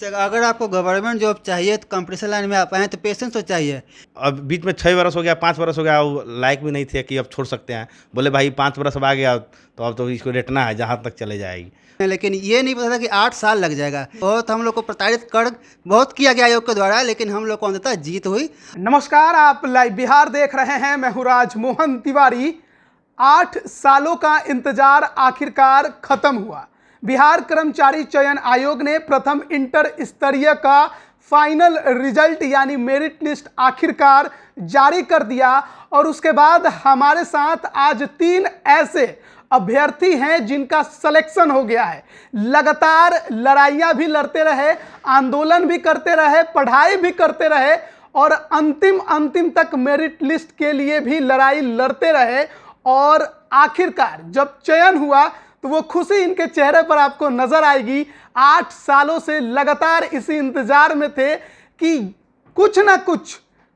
अगर आपको government job चाहिए तो कंपटीशन लाइन में आप आए तो पेशेंस तो चाहिए। अब बीच में 6 बरस हो गया, 5 बरस हो गया, वो लायक भी नहीं थे कि अब छोड़ सकते हैं। बोले भाई 5 बरस अब आ गया तो अब तो इसको रेटना है जहाँ तक चले जाएगी। लेकिन ये नहीं पता था कि 8 साल लग जाएगा। बहुत हम लोग को प्रताड़ित कर बहुत किया गया आयोग के द्वारा, लेकिन हम लोग को अंततः जीत हुई। नमस्कार, आप लाइव बिहार देख रहे हैं। मैं हूं राजमोहन तिवारी। 8 सालों का इंतजार आखिरकार खत्म हुआ। बिहार कर्मचारी चयन आयोग ने प्रथम इंटर स्तरीय का फाइनल रिजल्ट यानी मेरिट लिस्ट आखिरकार जारी कर दिया और उसके बाद हमारे साथ आज 3 ऐसे अभ्यर्थी हैं जिनका सिलेक्शन हो गया है। लगातार लड़ाइयां भी लड़ते रहे, आंदोलन भी करते रहे, पढ़ाई भी करते रहे और अंतिम तक मेरिट लिस्ट के लिए भी लड़ाई लड़ते रहे और आखिरकार जब चयन हुआ तो वो खुशी इनके चेहरे पर आपको नजर आएगी। 8 सालों से लगातार इसी इंतजार में थे कि कुछ ना कुछ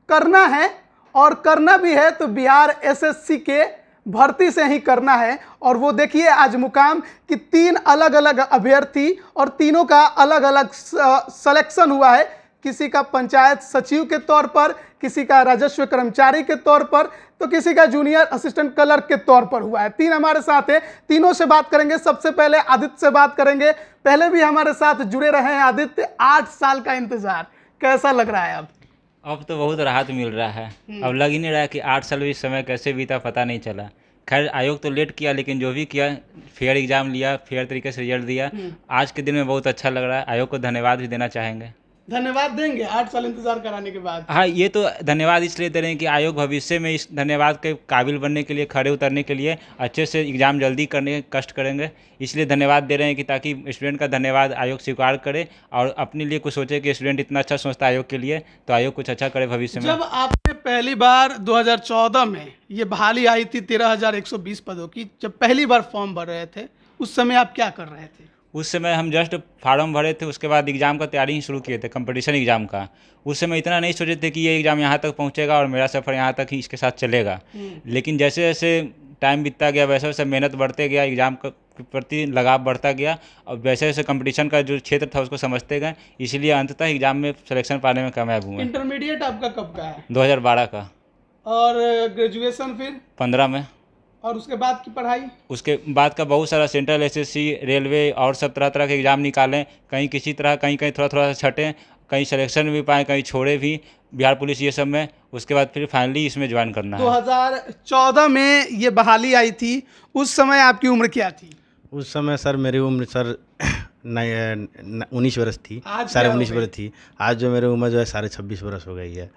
करना है और करना भी है तो बिहार एसएससी के भर्ती से ही करना है। और वो देखिए आज मुकाम कि 3 अलग अलग अभ्यर्थी और तीनों का अलग अलग सिलेक्शन हुआ है। किसी का पंचायत सचिव के तौर पर, किसी का राजस्व कर्मचारी के तौर पर, तो किसी का जूनियर असिस्टेंट क्लर्क के तौर पर हुआ है। 3 हमारे साथ हैं, तीनों से बात करेंगे। सबसे पहले आदित्य से बात करेंगे। पहले भी हमारे साथ जुड़े रहे हैं आदित्य। 8 साल का इंतजार कैसा लग रहा है अब तो बहुत राहत मिल रहा है। अब लग ही नहीं रहा है कि 8 साल इस समय कैसे बीता पता नहीं चला। खैर आयोग तो लेट किया लेकिन जो भी किया फेयर एग्जाम लिया, फेयर तरीके से रिजल्ट दिया। आज के दिन में बहुत अच्छा लग रहा है। आयोग को धन्यवाद भी देना चाहेंगे। धन्यवाद देंगे 8 साल इंतजार कराने के बाद। हाँ, ये तो धन्यवाद इसलिए दे रहे हैं कि आयोग भविष्य में इस धन्यवाद के काबिल बनने के लिए, खड़े उतरने के लिए अच्छे से एग्ज़ाम जल्दी करने के कष्ट करेंगे। इसलिए धन्यवाद दे रहे हैं कि ताकि स्टूडेंट का धन्यवाद आयोग स्वीकार करे और अपने लिए कुछ सोचे कि स्टूडेंट इतना अच्छा सोचता है आयोग के लिए, तो आयोग कुछ अच्छा करे भविष्य में। जब आपने पहली बार 2014 में ये बहाली आई थी 13,120 पदों की, जब पहली बार फॉर्म भर रहे थे उस समय आप क्या कर रहे थे? उस समय हम जस्ट फार्म भरे थे, उसके बाद एग्ज़ाम का तैयारी ही शुरू किए थे, कंपटीशन एग्ज़ाम का। उस समय इतना नहीं सोचे थे कि ये एग्ज़ाम यहाँ तक पहुँचेगा और मेरा सफ़र यहाँ तक ही इसके साथ चलेगा। लेकिन जैसे जैसे टाइम बीतता गया वैसे वैसे मेहनत बढ़ते गया, एग्ज़ाम के प्रति लगाव बढ़ता गया और वैसे वैसे कंपटीशन का जो क्षेत्र था उसको समझते गए। इसलिए अंततः एग्ज़ाम में सिलेक्शन पाने में कामयाब हुए। इंटरमीडिएट आपका कब का है? 2012 का। और ग्रेजुएशन फिर 15 में। और उसके बाद की पढ़ाई? उसके बाद का बहुत सारा सेंट्रल एसएससी, रेलवे और सब तरह तरह के एग्ज़ाम निकालें। कहीं किसी तरह, कहीं कहीं थोड़ा थोड़ा छटें, कहीं सिलेक्शन भी पाएँ, कहीं छोड़े भी, बिहार पुलिस ये सब में। उसके बाद फिर फाइनली इसमें ज्वाइन करना है। 2014 में ये बहाली आई थी, उस समय आपकी उम्र क्या थी? उस समय सर मेरी उम्र सर 19 वर्ष थी, 19.5 वर्ष थी। आज जो मेरी उम्र जो है 26.5 वर्ष हो गई है।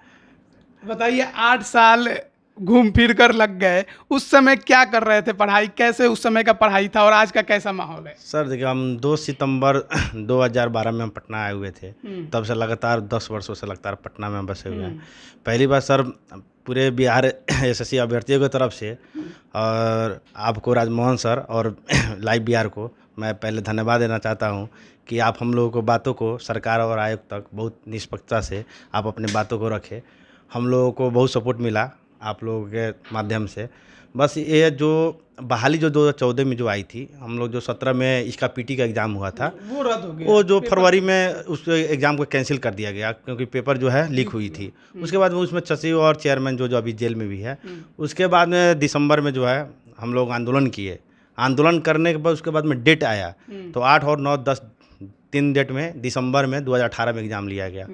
बताइए 8 साल घूम फिर कर लग गए, उस समय क्या कर रहे थे? पढ़ाई कैसे उस समय का पढ़ाई था और आज का कैसा माहौल है? सर देखिए, हम 2 सितंबर 2012 में हम पटना आए हुए थे। तब से लगातार 10 वर्षों से लगातार पटना में बसे हुए हैं। पहली बार सर पूरे बिहार एसएससी अभ्यर्थियों की तरफ से और आपको राजमोहन सर और लाइव बिहार को मैं पहले धन्यवाद देना चाहता हूं कि आप हम लोगों को बातों को सरकार और आयोग तक बहुत निष्पक्षता से आप अपनी बातों को रखें। हम लोगों को बहुत सपोर्ट मिला आप लोगों के माध्यम से। बस ये जो बहाली जो 2014 में जो आई थी, हम लोग जो 17 में इसका पीटी का एग्ज़ाम हुआ था वो रद्द हो गया। वो जो फरवरी में उस एग्ज़ाम को कैंसिल कर दिया गया क्योंकि पेपर जो है लीक हुई थी। उसके बाद में उसमें सचिव और चेयरमैन जो अभी जेल में भी है। उसके बाद में दिसंबर में जो है हम लोग आंदोलन किए। आंदोलन करने के बाद उसके बाद में डेट आया तो 8 और 9, 10 3 डेट में दिसंबर में 2018 में एग्ज़ाम लिया गया।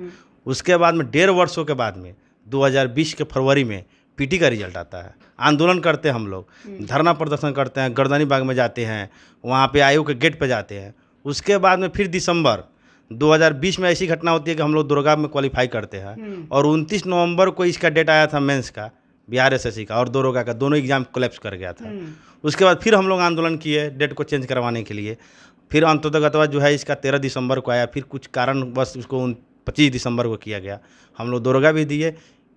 उसके बाद में 1.5 वर्षों के बाद में 2020 के फरवरी में पीटी का रिजल्ट आता है। आंदोलन करते हैं हम लोग, धरना प्रदर्शन करते हैं, गर्दनी बाग में जाते हैं, वहाँ पे आयोग के गेट पे जाते हैं। उसके बाद में फिर दिसंबर 2020 में ऐसी घटना होती है कि हम लोग दुर्गा में क्वालिफाई करते हैं और 29 नवंबर को इसका डेट आया था मेंस का, बिहार एसएससी का और दरोगा का, दोनों एग्जाम कोलैप्स कर गया था। उसके बाद फिर हम लोग आंदोलन किए डेट को चेंज करवाने के लिए। फिर अंततः जो है इसका 13 दिसंबर को आया। फिर कुछ कारण बस उसको 25 दिसंबर को किया गया। हम लोग दरोगा भी दिए,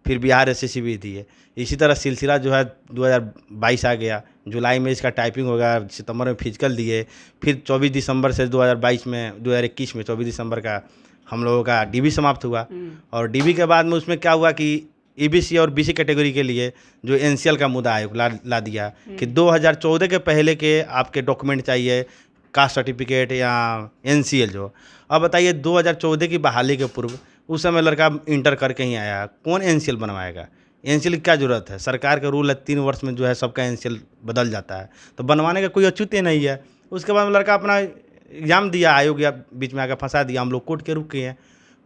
फिर बिहार एसएससी भी दिए। इसी तरह सिलसिला जो है 2022 आ गया। जुलाई में इसका टाइपिंग होगा, सितंबर में फिजिकल दिए। फिर 24 दिसंबर से 2021 में 24 दिसंबर का हम लोगों का डीबी समाप्त हुआ। और डीबी के बाद में उसमें क्या हुआ कि ईबीसी और बीसी कैटेगरी के लिए जो एनसीएल का मुद्दा आयोग ला दिया कि 2014 के पहले के आपके डॉक्यूमेंट चाहिए, कास्ट सर्टिफिकेट या NCL जो। अब बताइए 2014 की बहाली के पूर्व उस समय लड़का इंटर करके ही आया, कौन NCL बनवाएगा? NCL की क्या ज़रूरत है? सरकार का रूल है 3 वर्ष में जो है सबका NCL बदल जाता है, तो बनवाने का कोई औचित्य नहीं है। उसके बाद लड़का अपना एग्ज़ाम दिया, आयोग या बीच में आकर फंसा दिया, हम लोग कोर्ट के रुक गए हैं,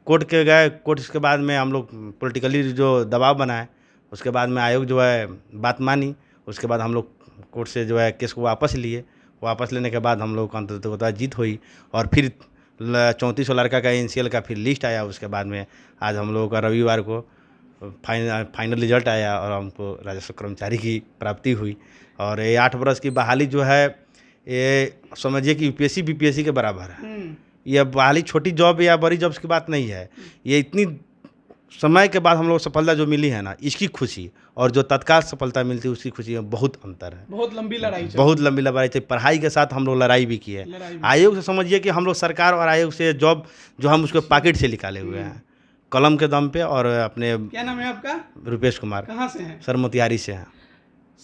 कोर्ट के गए, कोर्ट के बाद में हम लोग पॉलिटिकली जो दबाव बनाए, उसके बाद में आयोग जो है बात मानी, उसके बाद हम लोग कोर्ट से जो है केस को वापस लिए। वापस लेने के बाद हम लोग को अंततः जीत हुई और फिर 3400 लड़का का NCL का फिर लिस्ट आया। उसके बाद में आज हम लोगों का रविवार को फाइनल रिजल्ट आया और हमको राजस्व कर्मचारी की प्राप्ति हुई। और ये 8 वर्ष की बहाली जो है ये समझिए कि UPSC BPSC के बराबर है। यह बहाली छोटी जॉब या बड़ी जॉब्स की बात नहीं है, ये इतनी समय के बाद हम लोग सफलता जो मिली है ना, इसकी खुशी और जो तत्काल सफलता मिलती है उसकी खुशी में बहुत अंतर है। बहुत लंबी लड़ाई चली। बहुत लंबी लड़ाई थी, पढ़ाई के साथ हम लोग लड़ाई भी की है। आयोग से समझिए कि हम लोग सरकार और आयोग से जॉब जो हम उसको पॉकेट से निकाले हुए हैं, कलम के दम पे। और अपने क्या नाम है आपका? रुपेश कुमार। कहाँ से हैं? सर मोतिहारी से हैं।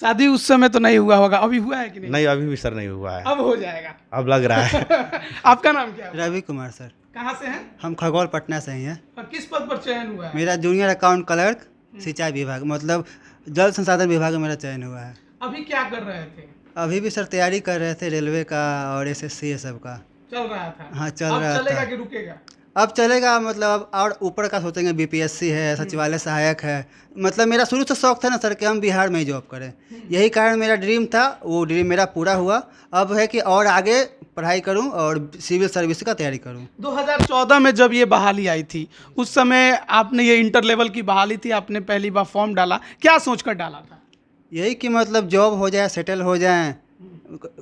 शादी उस समय तो नहीं हुआ होगा, अभी हुआ है कि नहीं? नहीं, अभी भी सर नहीं हुआ है, अब हो जाएगा, अब लग रहा है। आपका नाम क्या है? रवि कुमार सर। कहाँ से हैं? हम खगौल पटना से ही हैं। और किस पद पर चयन हुआ है? मेरा जूनियर अकाउंट क्लर्क सिंचाई विभाग, मतलब जल संसाधन विभाग में मेरा चयन हुआ है। अभी क्या कर रहे थे? अभी भी सर तैयारी कर रहे थे रेलवे का और SSC ये सब का। चल रहा था? हाँ, चल अब रहा चलेगा था। कि रुकेगा? अब चलेगा, मतलब अब और ऊपर का सोचेंगे। BPSC है, सचिवालय सहायक है। मतलब मेरा शुरू से शौक था ना सर कि हम बिहार में ही जॉब करें, यही कारण मेरा ड्रीम था, वो ड्रीम मेरा पूरा हुआ। अब है कि और आगे पढ़ाई करूं और सिविल सर्विस का तैयारी करूं। 2014 में जब ये बहाली आई थी, उस समय आपने ये इंटर लेवल की बहाली थी, आपने पहली बार फॉर्म डाला, क्या सोचकर डाला था? यही कि मतलब जॉब हो जाए, सेटल हो जाए,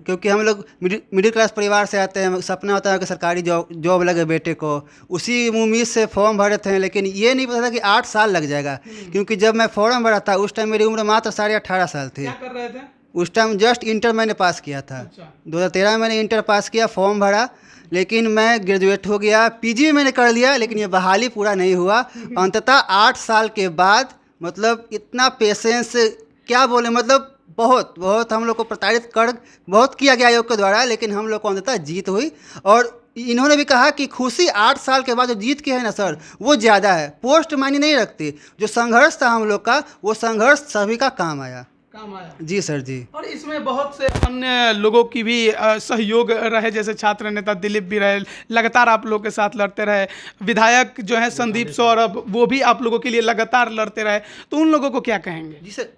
क्योंकि हम लोग मिडिल क्लास परिवार से आते हैं। सपना होता है कि सरकारी जॉब लगे बेटे को, उसी उम्मीद से फॉर्म भरे थे। लेकिन ये नहीं पता था कि 8 साल लग जाएगा, क्योंकि जब मैं फॉर्म भरा था उस टाइम मेरी उम्र मात्र 18.5 साल थी। क्या कर रहे थे उस टाइम? जस्ट इंटर मैंने पास किया था। अच्छा। 2013 में मैंने इंटर पास किया, फॉर्म भरा, लेकिन मैं ग्रेजुएट हो गया, PG में मैंने कर लिया, लेकिन ये बहाली पूरा नहीं हुआ। अंततः 8 साल के बाद, मतलब इतना पेशेंस क्या बोले, मतलब बहुत हम लोग को प्रताड़ित कर बहुत किया गया आयोग के द्वारा, लेकिन हम लोग को अंततः जीत हुई। और इन्होंने भी कहा कि खुशी 8 साल के बाद जो जीत के है ना सर, वो ज़्यादा है, पोस्ट मायने नहीं रखती। जो संघर्ष था हम लोग का, वो संघर्ष सभी का काम आया। जी सर जी। और इसमें बहुत से अन्य लोगों की भी सहयोग रहे, जैसे छात्र नेता दिलीप भी रहे, लगातार आप लोगों के साथ लड़ते रहे। विधायक जो है संदीप सौरभ, वो भी आप लोगों के लिए लगातार लड़ते रहे, तो उन लोगों को क्या कहेंगे? जी सर,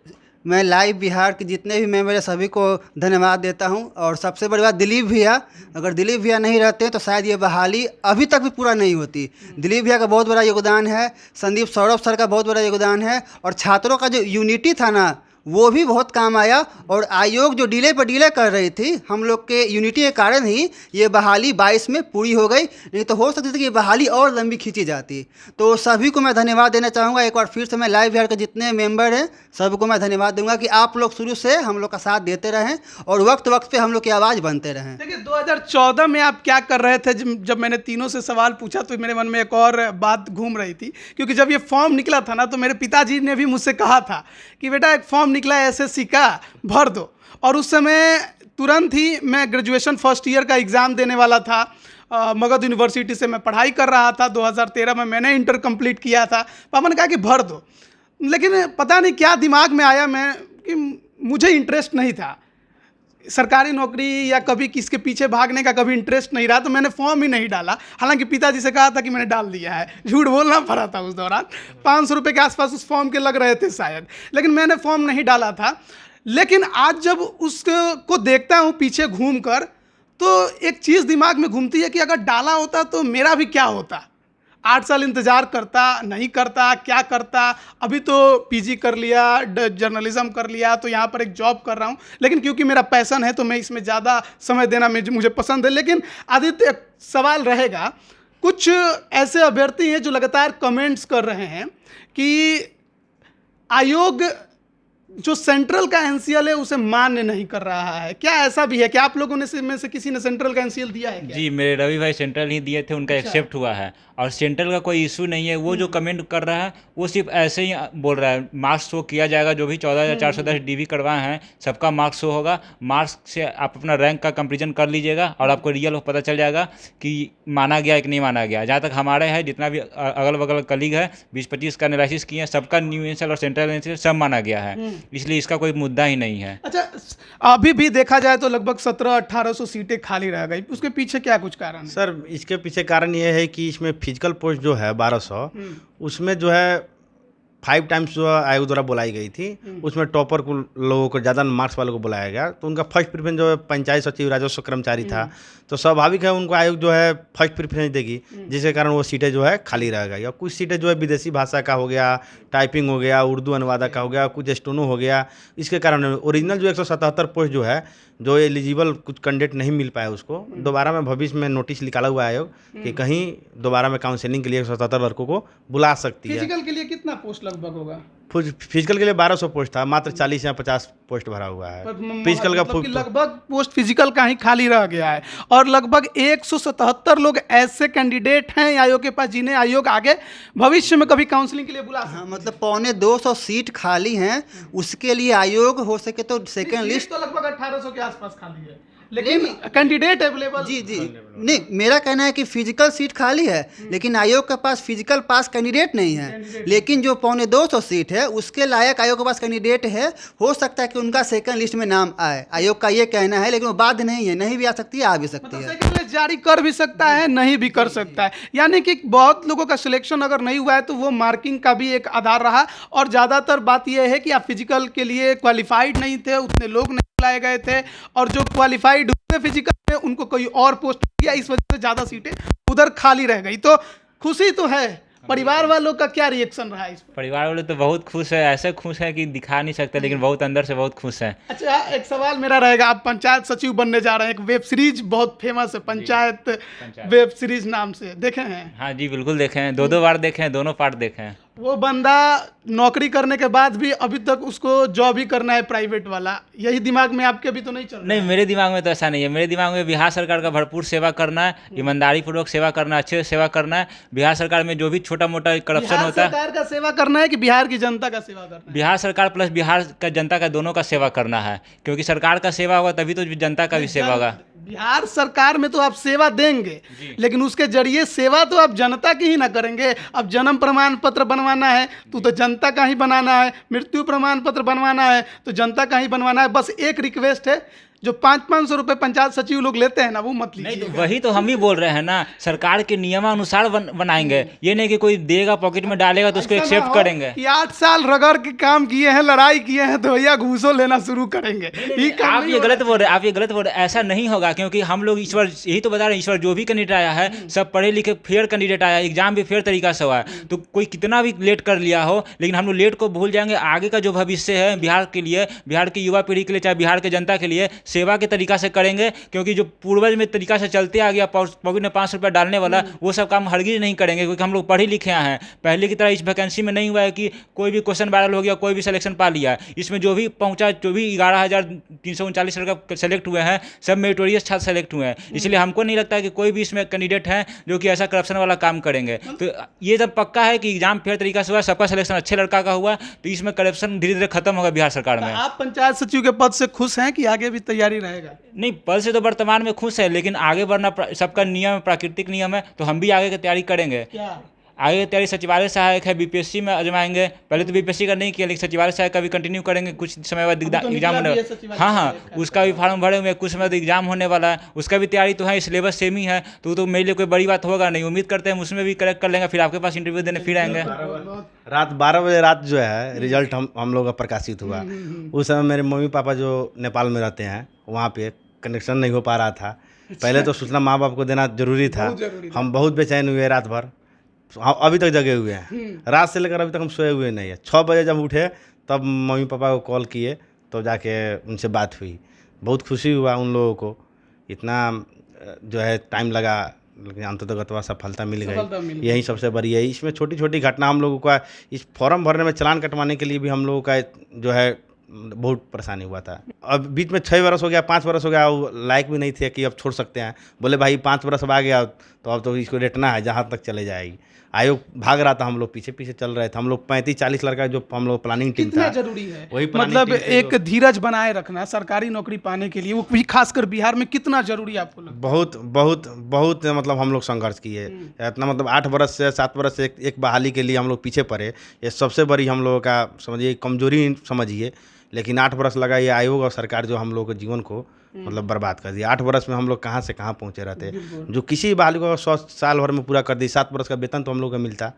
मैं लाइव बिहार के जितने भी मेंबर हैं सभी को धन्यवाद देता हूं। और सबसे बड़ी बात दिलीप भैया, अगर दिलीप भैया नहीं रहते तो शायद ये बहाली अभी तक भी पूरा नहीं होती। दिलीप भैया का बहुत बड़ा योगदान है, संदीप सौरभ सर का बहुत बड़ा योगदान है, और छात्रों का जो यूनिटी था ना, वो भी बहुत काम आया। और आयोग जो डिले पर डिले कर रही थी, हम लोग के यूनिटी के कारण ही ये बहाली 22 में पूरी हो गई, नहीं तो हो सकती थी कि ये बहाली और लंबी खींची जाती। तो सभी को मैं धन्यवाद देना चाहूँगा। एक बार फिर से मैं लाइव बिहार के जितने मेंबर हैं सबको मैं धन्यवाद दूंगा कि आप लोग शुरू से हम लोग का साथ देते रहें और वक्त वक्त पे हम लोग की आवाज़ बनते रहें। देखिए 2014 में आप क्या कर रहे थे? जब मैंने तीनों से सवाल पूछा तो मेरे मन में एक और बात घूम रही थी, क्योंकि जब ये फॉर्म निकला था ना, तो मेरे पिताजी ने भी मुझसे कहा था कि बेटा एक फॉर्म निकला है SSC का, भर दो। और उस समय तुरंत ही मैं ग्रेजुएशन फर्स्ट ईयर का एग्ज़ाम देने वाला था, मगध यूनिवर्सिटी से मैं पढ़ाई कर रहा था। 2013 में मैंने इंटर कंप्लीट किया था। पापा ने कहा कि भर दो, लेकिन पता नहीं क्या दिमाग में आया मैं कि मुझे इंटरेस्ट नहीं था सरकारी नौकरी या कभी किसके पीछे भागने का, कभी इंटरेस्ट नहीं रहा, तो मैंने फॉर्म ही नहीं डाला। हालांकि पिताजी से कहा था कि मैंने डाल दिया है, झूठ बोलना पड़ा था उस दौरान। 500 रुपये के आसपास उस फॉर्म के लग रहे थे शायद, लेकिन मैंने फॉर्म नहीं डाला था। लेकिन आज जब उसको देखता हूँ पीछे घूम कर, तो एक चीज़ दिमाग में घूमती है कि अगर डाला होता तो मेरा भी क्या होता। 8 साल इंतज़ार करता, नहीं करता, क्या करता। अभी तो PG कर लिया, जर्नलिज्म कर लिया, तो यहाँ पर एक जॉब कर रहा हूँ। लेकिन क्योंकि मेरा पैशन है तो मैं इसमें ज़्यादा समय देना मुझे पसंद है। लेकिन आदित्य, एक सवाल रहेगा, कुछ ऐसे अभ्यर्थी हैं जो लगातार कमेंट्स कर रहे हैं कि आयोग जो सेंट्रल का NCL है उसे मान्य नहीं कर रहा है। क्या ऐसा भी है? क्या आप लोगों ने में से किसी ने सेंट्रल का NCL दिया है क्या? जी, मेरे रवि भाई सेंट्रल ही दिए थे, उनका एक्सेप्ट हुआ है। और सेंट्रल का कोई इशू नहीं है। वो जो कमेंट कर रहा है वो सिर्फ ऐसे ही बोल रहा है। मार्क्स शो किया जाएगा, जो भी 14,410 डीवी करवाए हैं सबका मार्क्स शो होगा। मार्क्स से आप अपना रैंक का कंपेरिजन कर लीजिएगा और आपको रियल पता चल जाएगा कि माना गया कि नहीं माना गया। जहाँ तक हमारे है, जितना भी अगल बगल कलीग है 20-25 का एनालिसिस किए हैं, सबका न्यू एंसल और सेंट्रल एंसल सब माना गया है, इसलिए इसका कोई मुद्दा ही नहीं है। अच्छा, अभी भी देखा जाए तो लगभग 1700-1800 सीटें खाली रह गई, उसके पीछे क्या कुछ कारण है? सर इसके पीछे कारण ये है कि इसमें फिजिकल पोस्ट जो है 1200, उसमें जो है 5 टाइम्स जो आयोग द्वारा बुलाई गई थी, उसमें टॉपर को लोगों को ज़्यादा मार्क्स वालों को बुलाया गया। तो उनका फर्स्ट प्रेफरेंस जो है पंचायत सचिव राजस्व कर्मचारी था, तो स्वाभाविक है उनको आयोग जो है फर्स्ट प्रेफरेंस देगी, जिसके कारण वो सीटें जो है खाली रह गई। और कुछ सीटें जो है विदेशी भाषा का हो गया, टाइपिंग हो गया, उर्दू अनुवादक का हो गया, कुछ स्टोनो हो गया। इसके कारण ओरिजिनल जो 177 पोस्ट जो है, जो एलिजिबल कुछ कैंडिडेट नहीं मिल पाया, उसको दोबारा में भविष्य में नोटिस निकाला हुआ है आयोग कि कहीं दोबारा में काउंसलिंग के लिए 177 लड़कों को बुला सकती है। फिजिकल के लिए कितना पोस्ट लगभग होगा? फिजिकल के लिए 1200 पोस्ट था, मात्र 40 या 50 पोस्ट भरा हुआ है। फिजिकल का मतलब कि लगभग पोस्ट फिजिकल का ही खाली रह गया है और लगभग 177 लोग ऐसे कैंडिडेट हैं आयोग के पास जिन्हें आयोग आगे भविष्य में कभी काउंसलिंग के लिए बुला सकता है। हाँ, मतलब 250 सीट खाली हैं, उसके लिए आयोग हो सके तो सेकंड लिस्ट तो लगभग 1800 के आसपास खाली है, लेकिन कैंडिडेट अवेलेबल। जी नहीं, मेरा कहना है कि फिजिकल सीट खाली है, लेकिन आयोग के पास फिजिकल पास कैंडिडेट नहीं है। लेकिन जो 250 सीट है उसके लायक आयोग के पास कैंडिडेट है, हो सकता है कि उनका सेकंड लिस्ट में नाम आए। आयोग का ये कहना है, लेकिन वो बाध्य नहीं है, नहीं भी आ सकती है, आ भी सकती है। सेकंड लिस्ट जारी कर भी सकता है, नहीं भी कर सकता है। यानी कि बहुत लोगों का सिलेक्शन अगर नहीं हुआ है तो वो मार्किंग का भी एक आधार रहा। और ज़्यादातर बात यह है कि आप फिजिकल के लिए क्वालिफाइड नहीं थे, उतने लोग नहीं लाए गए थे, और जो क्वालिफाइड हुए फिजिकल में उनको कोई और पोस्ट दिया, इस वजह से ज़्यादा सीटें उधर खाली रह गई। तो खुशी तो है, परिवार वालों का क्या रिएक्शन रहा इस पर? परिवार वाले तो बहुत खुश है, ऐसे खुश है कि दिखा नहीं सकते, लेकिन बहुत अंदर से बहुत खुश है। अच्छा, एक सवाल मेरा रहेगा, आप पंचायत सचिव बनने जा रहे हैं, एक वेब सीरीज बहुत फेमस है पंचायत वेब सीरीज नाम से, देखे हैं? हाँ जी बिल्कुल देखे हैं, 2 बार देखे हैं, दोनों पार्ट देखे हैं। वो बंदा नौकरी करने के बाद भी अभी तक उसको जॉब ही करना है प्राइवेट वाला, यही दिमाग में आपके अभी तो नहीं चल रहा? नहीं, मेरे दिमाग में तो ऐसा नहीं है। मेरे दिमाग में बिहार सरकार का भरपूर सेवा करना है, ईमानदारी पूर्वक सेवा करना है, अच्छे से सेवा करना है। बिहार सरकार में जो भी छोटा मोटा करप्शन होता है, सरकार का सेवा करना है कि बिहार की जनता का सेवा करना है? बिहार सरकार प्लस बिहार का जनता का दोनों का सेवा करना है, क्योंकि सरकार का सेवा होगा तभी तो जनता का भी सेवा होगा। बिहार सरकार में तो आप सेवा देंगे, लेकिन उसके जरिए सेवा तो आप जनता की ही ना करेंगे। अब जन्म प्रमाण पत्र बनवाना है तो जनता का ही बनाना है, मृत्यु प्रमाण पत्र बनवाना है तो जनता का ही बनवाना है। बस एक रिक्वेस्ट है, जो 500-500 रुपए पंचायत सचिव लोग लेते हैं ना, वो मत लीजिए। वही तो हम भी बोल रहे हैं ना, सरकार के नियमानुसार बनाएंगे, ये नहीं कि कोई देगा पॉकेट में डालेगा तो उसको एक्सेप्ट करेंगे। कि 8 साल रगड़ के काम किए हैं, लड़ाई किए हैं, तो भैया घूसो लेना शुरू करेंगे। आप ये गलत बोल रहे हैं, आप ये गलत बोल रहे हैं। ऐसा नहीं होगा, क्योंकि हम लोग ईश्वर यही तो बता रहे हैं, ईश्वर जो भी कैंडिडेट आया है सब पढ़े लिखे फेयर कैंडिडेट आया है, एग्जाम भी फेयर तरीका से हुआ है। तो कोई कितना भी लेट कर लिया हो, लेकिन हम लोग लेट को भूल जाएंगे। आगे का जो भविष्य है बिहार के लिए, बिहार की युवा पीढ़ी के लिए, चाहे बिहार के जनता के लिए, सेवा के तरीका से करेंगे। क्योंकि जो पूर्वज में तरीका से चलते आ गया, पॉकेट में 500 रुपया डालने वाला, वो सब काम हरगिज नहीं करेंगे, क्योंकि हम लोग पढ़े लिखे हैं। पहले की तरह इस वैकेंसी में नहीं हुआ है कि कोई भी क्वेश्चन वायरल हो गया, कोई भी सिलेक्शन पा लिया। इसमें जो भी पहुंचा, जो भी 11,339 लड़का सेलेक्ट हुए हैं, सब मेरिटोरियस छात्र सेलेक्ट हुए हैं। इसलिए हमको नहीं लगता है कि कोई भी इसमें कैंडिडेट है जो कि ऐसा करप्शन वाला काम करेंगे। तो ये सब पक्का है कि एग्जाम फेयर तरीका से हुआ, सबका सिलेक्शन अच्छे लड़का का हुआ, तो इसमें करप्शन धीरे धीरे खत्म होगा बिहार सरकार में। आप पंचायत सचिव के पद से खुश हैं कि आगे भी तैयारी रहेगा? नहीं, पद से तो वर्तमान में खुश है, लेकिन आगे बढ़ना सबका नियम है, प्राकृतिक नियम है, तो हम भी आगे की तैयारी करेंगे। आगे की तैयारी सचिवालय सहायक है, बीपीएससी में आजमाएंगे। पहले तो बीपीएससी का नहीं किया, लेकिन सचिवालय सहायक का भी कंटिन्यू करेंगे। कुछ समय बाद एग्जाम होने वाला, हाँ, उसका भी फॉर्म भरे हुए, कुछ समय बाद एग्जाम होने वाला है, उसका भी तैयारी तो है, सिलेबस सेम ही है, तो मेरे लिए कोई बड़ी बात होगा नहीं। उम्मीद करते हैं उसमें भी करेक्ट कर लेंगे, फिर आपके पास इंटरव्यू देने फिर आएंगे। रात 12 बजे रात जो है रिजल्ट हम लोग का प्रकाशित हुआ। उस समय मेरे मम्मी पापा जो नेपाल में रहते हैं, वहाँ पे कनेक्शन नहीं हो पा रहा था। पहले तो सूचना माँ बाप को देना जरूरी था। हम बहुत बेचैन हुए रात भर, अभी तक जगे हुए हैं। रात से लेकर अभी तक हम सोए हुए नहीं है। 6 बजे जब उठे तब मम्मी पापा को कॉल किए, तो जाके उनसे बात हुई। बहुत खुशी हुआ उन लोगों को, इतना जो है टाइम लगा, लेकिन अंततः सफलता मिल गई। यही सबसे बड़ी है। इसमें छोटी छोटी घटना हम लोगों का, इस फॉर्म भरने में चालान कटवाने के लिए भी हम लोगों का जो है बहुत परेशानी हुआ था। अब बीच में 6 बरस हो गया, 5 बरस हो गया, वो लायक भी नहीं थे कि अब छोड़ सकते हैं। बोले भाई 5 बरस अब आ गया तो अब तो इसको रेटना है, जहाँ तक चले जाएगी। आयोग भाग रहा था, हम लोग पीछे पीछे चल रहे थे। हम लोग 35-40 लड़का जो हम लोग प्लानिंग टीम कितना था, जरूरी है वही planning मतलब team थे एक धीरज बनाए रखना सरकारी नौकरी पाने के लिए, वो भी खासकर बिहार में कितना जरूरी है आपको लगता बहुत बहुत बहुत मतलब हम लोग संघर्ष किए इतना, मतलब 8 बरस से 7 बरस से एक बहाली के लिए हम लोग पीछे पड़े। ये सबसे बड़ी हम लोगों का समझिए कमजोरी समझिए, लेकिन 8 बरस लगा ये आयोग और सरकार जो हम लोग के जीवन को मतलब बर्बाद कर दिया। 8 बरस में हम लोग कहाँ से कहाँ पहुँचे रहते, जो किसी बहाली को 100 साल भर में पूरा कर दी। 7 बरस का वेतन तो हम लोग को मिलता,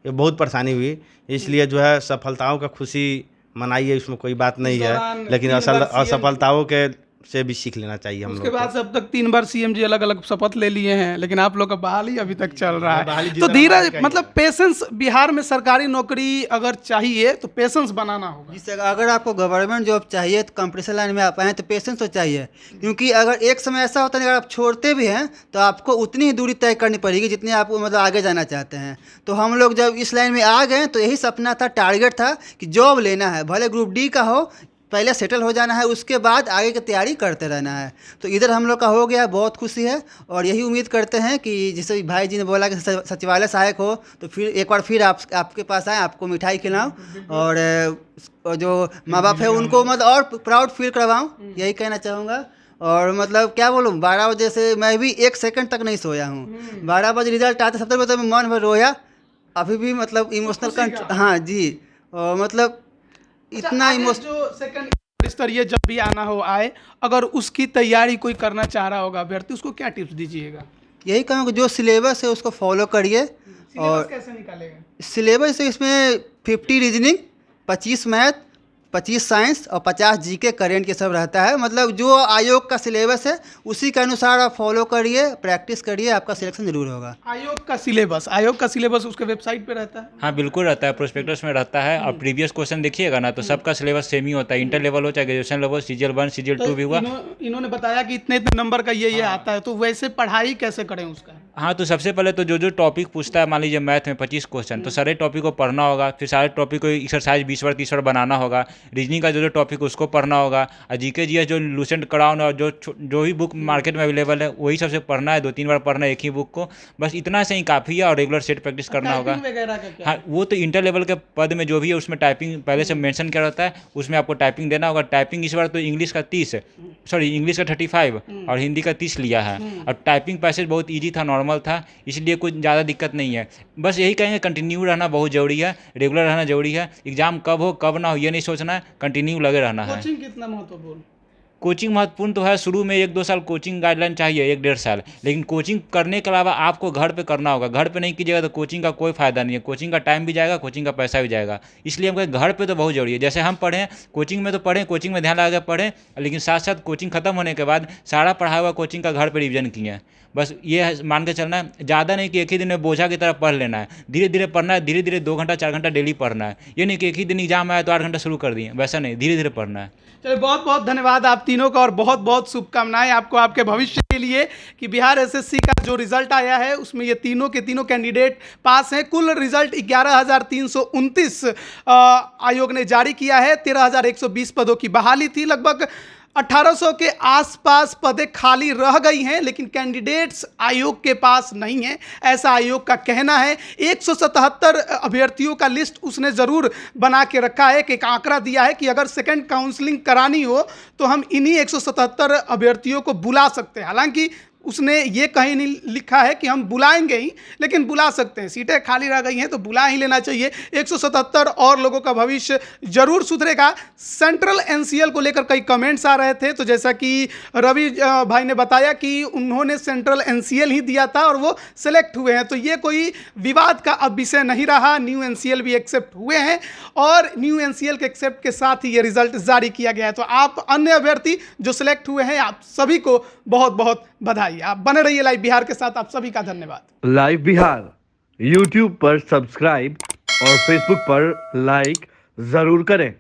ये बहुत परेशानी हुई। इसलिए जो है सफलताओं का खुशी मनाइए, इसमें कोई बात नहीं दौरान है, लेकिन 3 बार असफलताओं के से भी सीख लेना चाहिए हम लोग उसके को। बाद से अब तक 3 बार सीएम जी अलग अलग शपथ ले लिए हैं, लेकिन आप लोग का बहाली अभी तक चल रहा बहाली है। जितना तो धीरज बहाली का ही मतलब पेशेंस, बिहार में सरकारी नौकरी अगर चाहिए तो पेशेंस बनाना होगा। जिससे अगर आपको गवर्नमेंट जॉब चाहिए तो कंपटीशन लाइन में आप आए तो पेशेंस तो चाहिए, क्योंकि अगर एक समय ऐसा होता है अगर आप छोड़ते भी हैं तो आपको उतनी ही दूरी तय करनी पड़ेगी जितनी आप मतलब आगे जाना चाहते हैं। तो हम लोग जब इस लाइन में आ गए तो यही सपना था, टारगेट था कि जॉब लेना है, भले ग्रुप डी का हो, पहले सेटल हो जाना है, उसके बाद आगे की तैयारी करते रहना है। तो इधर हम लोग का हो गया, बहुत खुशी है। और यही उम्मीद करते हैं कि जैसे भाई जी ने बोला कि सचिवालय सहायक हो तो फिर एक बार फिर आपके पास आए, आपको मिठाई खिलाऊं और जो माँ बाप है उनको मतलब और प्राउड फील करवाऊं, यही कहना चाहूँगा। और मतलब क्या बोलूँ, 12 बजे से मैं भी 1 सेकंड तक नहीं सोया हूँ। 12 बजे रिजल्ट आते सबसे पहले तो मैं मन भर रोया, अभी भी मतलब इमोशनल हाँ जी, और मतलब इतना आगे जो सेकंड स्तरीय जब भी आना हो आए, अगर उसकी तैयारी कोई करना चाह रहा होगा अभ्यर्थी, उसको क्या टिप्स दीजिएगा? यही कहूँगा जो सिलेबस है उसको फॉलो करिए। सिलेबस कैसे निकालेगा? सिलेबस इसमें 50 रीजनिंग, 25 मैथ, 25 साइंस और 50 जीके करेंट के सब रहता है। मतलब जो आयोग का सिलेबस है उसी के अनुसार आप फॉलो करिए, प्रैक्टिस करिए, आपका सिलेक्शन जरूर होगा। आयोग का सिलेबस उसके वेबसाइट पे रहता है? हाँ बिल्कुल रहता है, प्रोस्पेक्टस में रहता है। और प्रीवियस क्वेश्चन देखिएगा ना तो सबका सिलेबस सेम ही होता है, इंटर लेवल हो चाहे ग्रेजुएशन लेवल, CGL 1 CGL 2 भी हुआ। इन्होंने बताया कि इतने इतने नंबर का ये आता है, तो वैसे पढ़ाई कैसे करें उसका? हाँ तो सबसे पहले तो जो टॉपिक पूछता है, मान लीजिए मैथ में 25 क्वेश्चन, तो सारे टॉपिक को पढ़ना होगा। फिर सारे टॉपिक को एक्सरसाइज 20 बार 30 बार बनाना होगा। रीजनिंग का जो टॉपिक उसको पढ़ना होगा। और जीके जीएस जो लूसेंट क्राउन और जो ही बुक मार्केट में अवेलेबल है वही सबसे पढ़ना है, 2-3 बार पढ़ना है एक ही बुक को, बस इतना से ही काफ़ी है। और रेगुलर सेट प्रैक्टिस करना होगा। हाँ वो तो इंटर लेवल के पद में जो भी है उसमें टाइपिंग पहले से मेंशन किया रहता है, उसमें आपको टाइपिंग देना होगा। टाइपिंग इस बार तो इंग्लिश का 35 और हिंदी का 30 लिया है। और टाइपिंग पैसेज बहुत ईजी था, नॉर्मल था, इसलिए कुछ ज़्यादा दिक्कत नहीं है। बस यही कहेंगे कंटिन्यू रहना बहुत ज़रूरी है, रेगुलर रहना ज़रूरी है। एग्जाम कब हो कब ना हो ये नहीं सोचना है, कंटिन्यू लगे रहना है। कोचिंग कितना महत्वपूर्ण? कोचिंग महत्वपूर्ण तो है, शुरू में 1-2 साल कोचिंग गाइडलाइन चाहिए, 1-1.5 साल, लेकिन कोचिंग करने के अलावा आपको घर पे करना होगा। घर पे नहीं कीजिएगा तो कोचिंग का कोई फ़ायदा नहीं है, कोचिंग का टाइम भी जाएगा, कोचिंग का पैसा भी जाएगा। इसलिए हम कहें घर पे तो बहुत ज़रूरी है। जैसे हम पढ़ें कोचिंग में तो पढ़ें, कोचिंग में ध्यान लगा के पढ़ें, लेकिन साथ साथ कोचिंग खत्म होने के बाद सारा पढ़ा हुआ कोचिंग का घर पर रिविजन किए। बस ये मान के चलना है, ज़्यादा नहीं कि एक ही दिन में बोझा की तरह पढ़ लेना है। धीरे धीरे पढ़ना है, धीरे धीरे 2 घंटा 4 घंटा डेली पढ़ना है। ये नहीं कि एक ही दिन एग्जाम आया तो 8 घंटा शुरू कर दिए, वैसा नहीं, धीरे धीरे पढ़ना है। चलिए बहुत बहुत धन्यवाद आप तीनों का, और बहुत बहुत शुभकामनाएं आपको आपके भविष्य के लिए कि बिहार एसएससी का जो रिजल्ट आया है उसमें ये तीनों के तीनों कैंडिडेट पास हैं। कुल रिजल्ट 11,329 आयोग ने जारी किया है। 13,120 पदों की बहाली थी, लगभग 1800 के आसपास पदें खाली रह गई हैं, लेकिन कैंडिडेट्स आयोग के पास नहीं है, ऐसा आयोग का कहना है। 177 अभ्यर्थियों का लिस्ट उसने ज़रूर बना के रखा है, कि एक आंकड़ा दिया है कि अगर सेकंड काउंसलिंग करानी हो तो हम इन्हीं 177 अभ्यर्थियों को बुला सकते हैं। हालांकि उसने ये कहीं नहीं लिखा है कि हम बुलाएंगे ही, लेकिन बुला सकते हैं। सीटें खाली रह गई हैं तो बुला ही लेना चाहिए। 177 और लोगों का भविष्य जरूर सुधरेगा। सेंट्रल एनसीएल को लेकर कई कमेंट्स आ रहे थे, तो जैसा कि रवि भाई ने बताया कि उन्होंने सेंट्रल एनसीएल ही दिया था और वो सिलेक्ट हुए हैं, तो ये कोई विवाद का अब विषय नहीं रहा। न्यू एनसीएल भी एक्सेप्ट हुए हैं और न्यू एनसीएल के एक्सेप्ट के साथ ही ये रिजल्ट जारी किया गया है। तो आप अन्य अभ्यर्थी जो सिलेक्ट हुए हैं, आप सभी को बहुत बहुत बधाई। आप बने रहिए लाइव बिहार के साथ, आप सभी का धन्यवाद। लाइव बिहार यूट्यूब पर सब्सक्राइब और फेसबुक पर लाइक जरूर करें।